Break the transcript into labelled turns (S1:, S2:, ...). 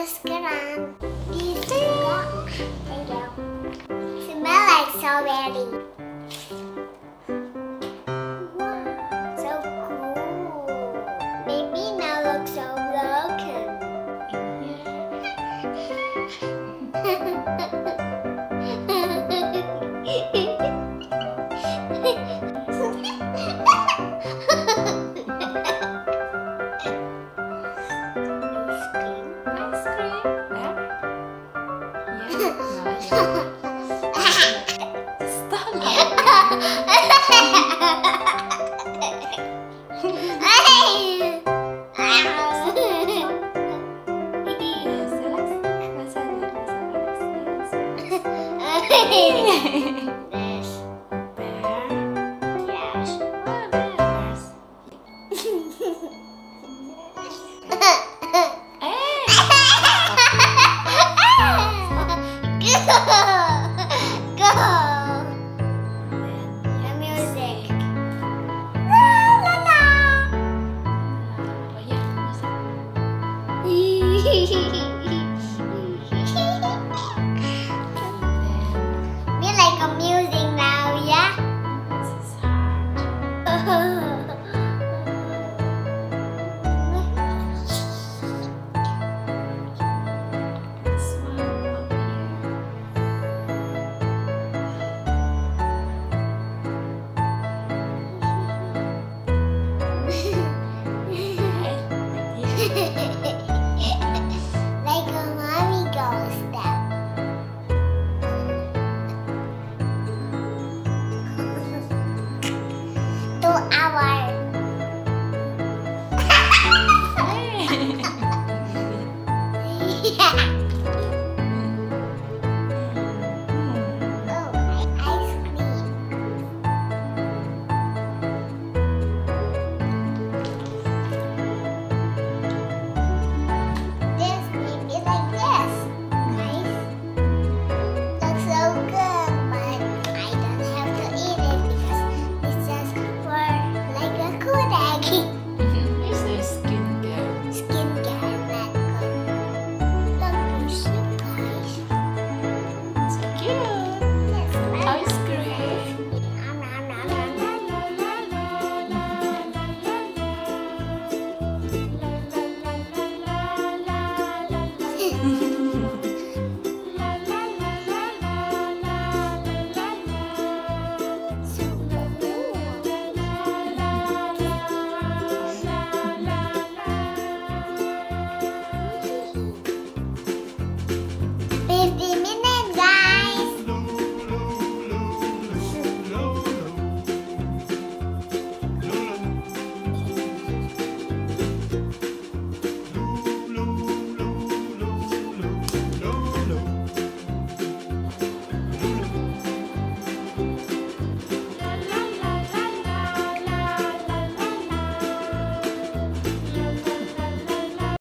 S1: sekarang. Bisa enggak? Enggak. Smell like strawberry. Wow, so cool. Baby now looks so broken. This bear. Yes. Bears. Go. The music. La la la. We like a music now, yeah? Like a mommy girl step. To our yeah.